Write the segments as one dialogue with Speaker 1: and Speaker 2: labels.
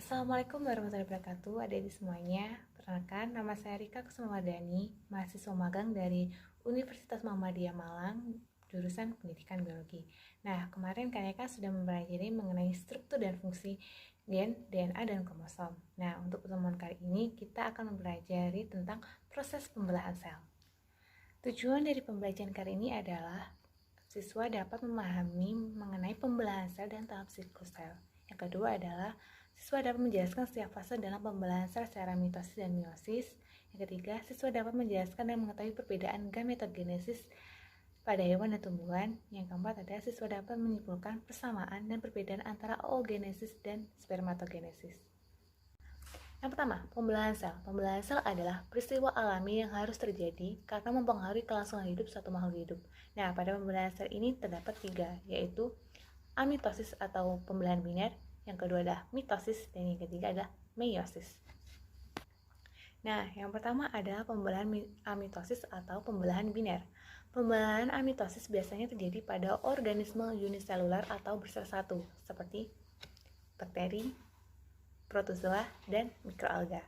Speaker 1: Assalamualaikum warahmatullahi wabarakatuh, adik-adik semuanya. Perkenalkan, nama saya Rika Kusumawardani, mahasiswa magang dari Universitas Muhammadiyah Malang, jurusan Pendidikan Biologi. Nah, kemarin Kak Eka sudah mempelajari mengenai struktur dan fungsi gen, DNA, dan kromosom. Nah, untuk pertemuan kali ini kita akan mempelajari tentang proses pembelahan sel. Tujuan dari pembelajaran kali ini adalah siswa dapat memahami mengenai pembelahan sel dan tahap siklus sel. Yang kedua adalah siswa dapat menjelaskan setiap fase dalam pembelahan sel secara mitosis dan meiosis. Yang ketiga, siswa dapat menjelaskan dan mengetahui perbedaan gametogenesis pada hewan dan tumbuhan. Yang keempat adalah siswa dapat menyimpulkan persamaan dan perbedaan antara oogenesis dan spermatogenesis. Yang pertama, pembelahan sel. Pembelahan sel adalah peristiwa alami yang harus terjadi karena mempengaruhi kelangsungan hidup suatu makhluk hidup. Nah, pada pembelahan sel ini terdapat 3, yaitu amitosis atau pembelahan biner, yang kedua adalah mitosis, dan yang ketiga adalah meiosis. Nah, yang pertama adalah pembelahan amitosis atau pembelahan biner. Pembelahan amitosis biasanya terjadi pada organisme uniselular atau bersel satu, seperti bakteri, protozoa, dan mikroalga.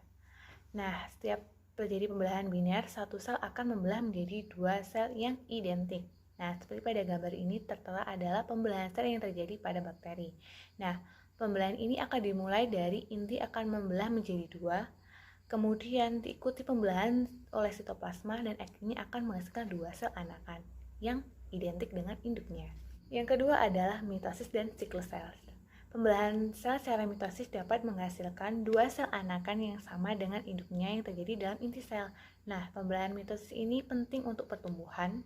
Speaker 1: Nah, setiap terjadi pembelahan biner, satu sel akan membelah menjadi 2 sel yang identik. Nah, seperti pada gambar ini tertera adalah pembelahan sel yang terjadi pada bakteri. Nah, pembelahan ini akan dimulai dari inti akan membelah menjadi 2, kemudian diikuti pembelahan oleh sitoplasma, dan akhirnya akan menghasilkan 2 sel anakan yang identik dengan induknya. Yang kedua adalah mitosis dan siklus sel. Pembelahan sel secara mitosis dapat menghasilkan 2 sel anakan yang sama dengan induknya yang terjadi dalam inti sel. Nah, pembelahan mitosis ini penting untuk pertumbuhan,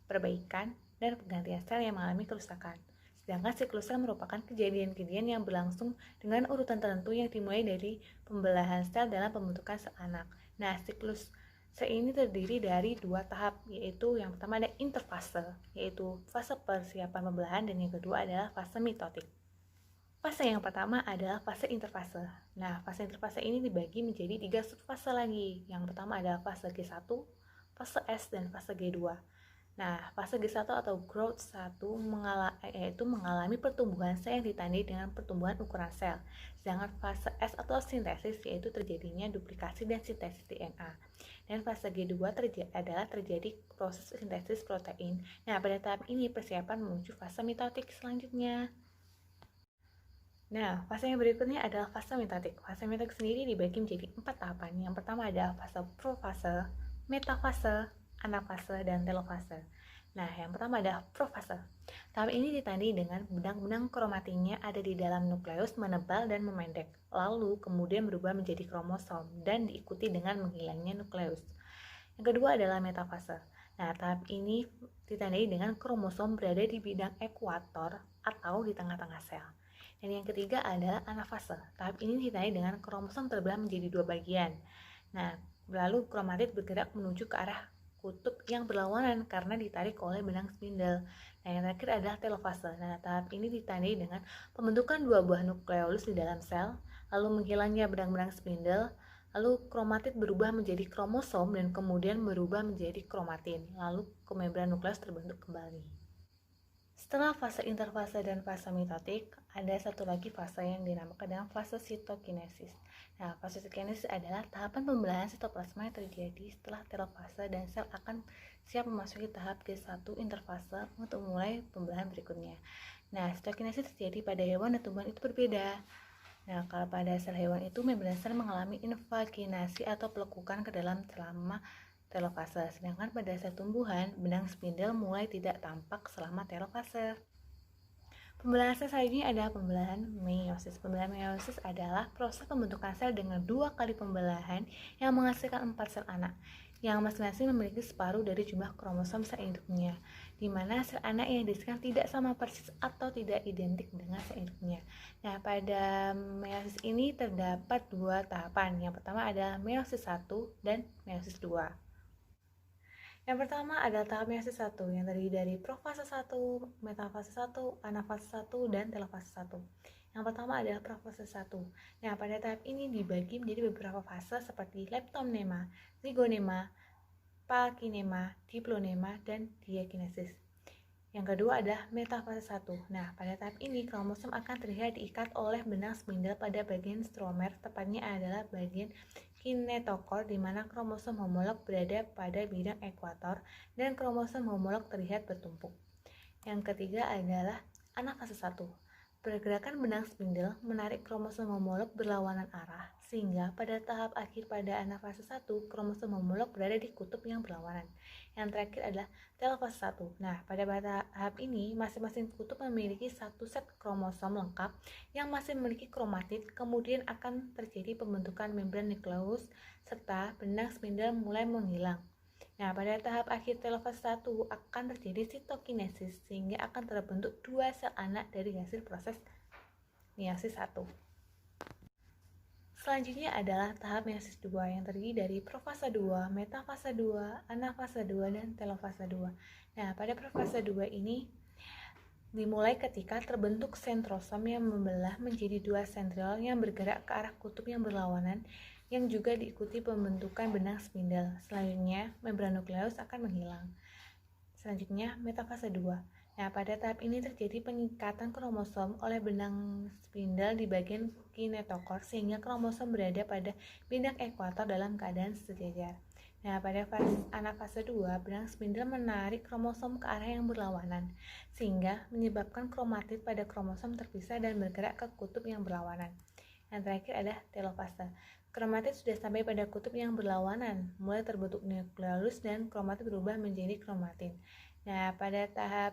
Speaker 1: perbaikan, dan penggantian sel yang mengalami kerusakan. Sedangkan siklus sel merupakan kejadian-kejadian yang berlangsung dengan urutan tertentu yang dimulai dari pembelahan sel dalam pembentukan sel anak. Nah, siklus sel ini terdiri dari 2 tahap, yaitu yang pertama ada interfase, yaitu fase persiapan pembelahan, dan yang kedua adalah fase mitotik. Fase yang pertama adalah fase interfase. Nah, fase interfase ini dibagi menjadi 3 subfase lagi. Yang pertama adalah fase G1, fase S, dan fase G2. Nah, fase G1 atau growth 1 yaitu mengalami pertumbuhan sel yang ditandai dengan pertumbuhan ukuran sel. Sedangkan fase S atau sintesis yaitu terjadinya duplikasi dan sintesis DNA. Dan fase G2 adalah terjadi proses sintesis protein. Nah, pada tahap ini persiapan menuju fase mitotik selanjutnya. Nah, fase yang berikutnya adalah fase mitotik. Fase mitotik sendiri dibagi menjadi 4 tahapan. Yang pertama adalah fase profase, metafase, anafase, dan telofase. Nah, yang pertama adalah profase. Tahap ini ditandai dengan benang-benang kromatinya ada di dalam nukleus menebal dan memendek, lalu kemudian berubah menjadi kromosom dan diikuti dengan menghilangnya nukleus. Yang kedua adalah metafase. Nah, tahap ini ditandai dengan kromosom berada di bidang ekuator atau di tengah-tengah sel. Dan yang ketiga adalah anafase. Tahap ini ditandai dengan kromosom terbelah menjadi 2 bagian. Nah, lalu kromatid bergerak menuju ke arah kutub yang berlawanan karena ditarik oleh benang spindle. Nah, yang terakhir adalah telofase. Nah, tahap ini ditandai dengan pembentukan 2 buah nukleolus di dalam sel, lalu menghilangnya benang-benang spindle, lalu kromatid berubah menjadi kromosom dan kemudian berubah menjadi kromatin, lalu membran nukleus terbentuk kembali. Setelah fase interfase dan fase mitotik, ada satu lagi fase yang dinamakan dengan fase sitokinesis. Nah, fase sitokinesis adalah tahapan pembelahan sitoplasma yang terjadi setelah telofase dan sel akan siap memasuki tahap G1 interfase untuk memulai pembelahan berikutnya. Nah, sitokinesis terjadi pada hewan dan tumbuhan itu berbeda. Nah, kalau pada sel hewan itu membran sel mengalami invaginasi atau pelekukan ke dalam selama telofase, sedangkan pada sel tumbuhan, benang spindle mulai tidak tampak selama telofase. Pembelahan sel selanjutnya adalah pembelahan meiosis. Pembelahan meiosis adalah proses pembentukan sel dengan 2 kali pembelahan yang menghasilkan 4 sel anak, yang masing-masing memiliki separuh dari jumlah kromosom sel induknya, di mana sel anak yang dihasilkan tidak sama persis atau tidak identik dengan sel induknya. Nah, pada meiosis ini terdapat 2 tahapan. Yang pertama adalah meiosis 1 dan meiosis 2. Yang pertama adalah tahap meiosis 1 yang terdiri dari profase 1, metafase 1, anafase 1, dan telofase 1. Yang pertama adalah profase 1. Nah, pada tahap ini dibagi menjadi beberapa fase seperti leptomnema, zigonema, paalkinema, diplonema, dan diakinesis. Yang kedua adalah metafase 1. Nah, pada tahap ini kromosom akan terlihat diikat oleh benang spindle pada bagian stromer, tepatnya adalah bagian kinetokor di mana kromosom homolog berada pada bidang ekuator dan kromosom homolog terlihat bertumpuk. Yang ketiga adalah anafase 1. Pergerakan benang spindle menarik kromosom homolog berlawanan arah, sehingga pada tahap akhir pada anafase 1, kromosom homolog berada di kutub yang berlawanan. Yang terakhir adalah telofase 1. Nah, pada tahap ini, masing-masing kutub memiliki satu set kromosom lengkap yang masih memiliki kromatid, kemudian akan terjadi pembentukan membran nukleus, serta benang spindle mulai menghilang. Nah, pada tahap akhir telofase 1 akan terjadi sitokinesis sehingga akan terbentuk dua sel anak dari hasil proses meiosis 1. Selanjutnya adalah tahap meiosis 2 yang terdiri dari profase 2, metafase 2, anafase 2, dan telofase 2. Nah, pada profase 2 ini dimulai ketika terbentuk sentrosom yang membelah menjadi dua sentriol yang bergerak ke arah kutub yang berlawanan, yang juga diikuti pembentukan benang spindle. Selanjutnya, membran nukleus akan menghilang. Selanjutnya, metafase 2. Nah, pada tahap ini terjadi pengikatan kromosom oleh benang spindle di bagian kinetokor sehingga kromosom berada pada bidang ekuator dalam keadaan sejajar. Nah, pada anafase 2, benang spindle menarik kromosom ke arah yang berlawanan sehingga menyebabkan kromatid pada kromosom terpisah dan bergerak ke kutub yang berlawanan. Yang terakhir adalah telofase. Kromatid sudah sampai pada kutub yang berlawanan, mulai terbentuk nukleolus dan kromatid berubah menjadi kromatin. Nah, pada tahap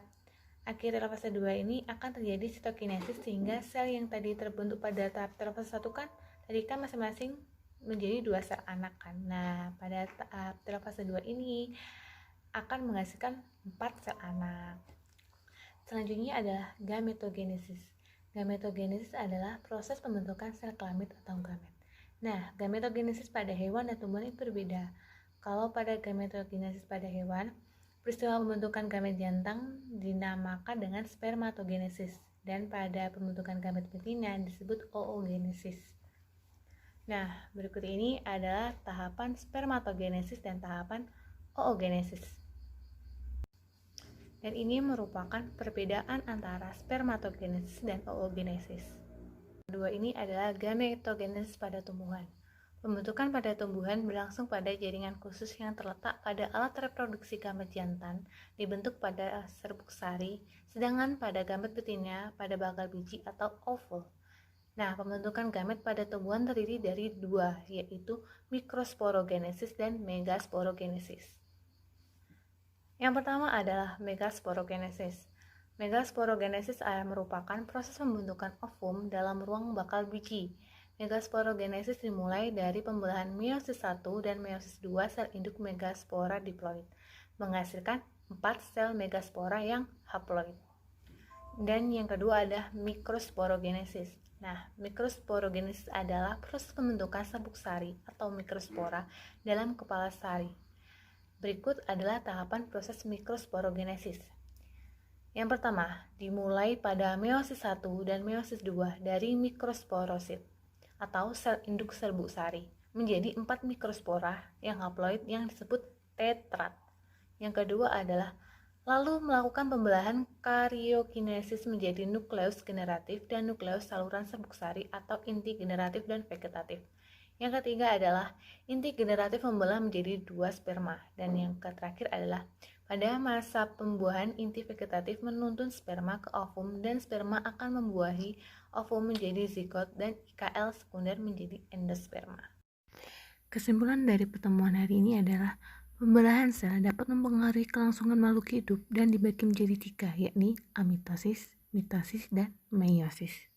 Speaker 1: akhir telofase 2 ini akan terjadi sitokinesis sehingga sel yang tadi terbentuk pada tahap telofase 1 tadi kan masing-masing menjadi dua sel anak kan. Nah, pada tahap telofase 2 ini akan menghasilkan 4 sel anak. Selanjutnya adalah gametogenesis. Gametogenesis adalah proses pembentukan sel kelamin atau gamet. Nah, gametogenesis pada hewan dan tumbuhan itu berbeda. Kalau pada gametogenesis pada hewan, peristiwa pembentukan gamet jantan dinamakan dengan spermatogenesis, dan pada pembentukan gamet betina disebut oogenesis. Nah, berikut ini adalah tahapan spermatogenesis dan tahapan oogenesis. Dan ini merupakan perbedaan antara spermatogenesis dan oogenesis. Kedua ini adalah gametogenesis pada tumbuhan. Pembentukan pada tumbuhan berlangsung pada jaringan khusus yang terletak pada alat reproduksi gamet jantan, dibentuk pada serbuk sari, sedangkan pada gamet betina pada bakal biji atau ovul. Nah, pembentukan gamet pada tumbuhan terdiri dari dua, yaitu mikrosporogenesis dan megasporogenesis. Yang pertama adalah megasporogenesis. Megasporogenesis merupakan proses pembentukan ovum dalam ruang bakal biji. Megasporogenesis dimulai dari pembelahan meiosis 1 dan meiosis 2 sel induk megaspora diploid, menghasilkan 4 sel megaspora yang haploid. Dan yang kedua adalah mikrosporogenesis. Nah, mikrosporogenesis adalah proses pembentukan serbuk sari atau mikrospora dalam kepala sari. Berikut adalah tahapan proses mikrosporogenesis. Yang pertama, dimulai pada meiosis 1 dan meiosis 2 dari mikrosporosit atau sel induk serbuk sari menjadi 4 mikrospora yang haploid yang disebut tetrad. Yang kedua adalah lalu melakukan pembelahan karyokinesis menjadi nukleus generatif dan nukleus saluran serbuk sari atau inti generatif dan vegetatif. Yang ketiga adalah inti generatif membelah menjadi 2 sperma, dan yang terakhir adalah pada masa pembuahan inti vegetatif menuntun sperma ke ovum dan sperma akan membuahi ovum menjadi zigot dan IKL sekunder menjadi endosperma. Kesimpulan dari pertemuan hari ini adalah pembelahan sel dapat mempengaruhi kelangsungan makhluk hidup dan dibagi menjadi 3, yakni amitosis, mitosis, dan meiosis.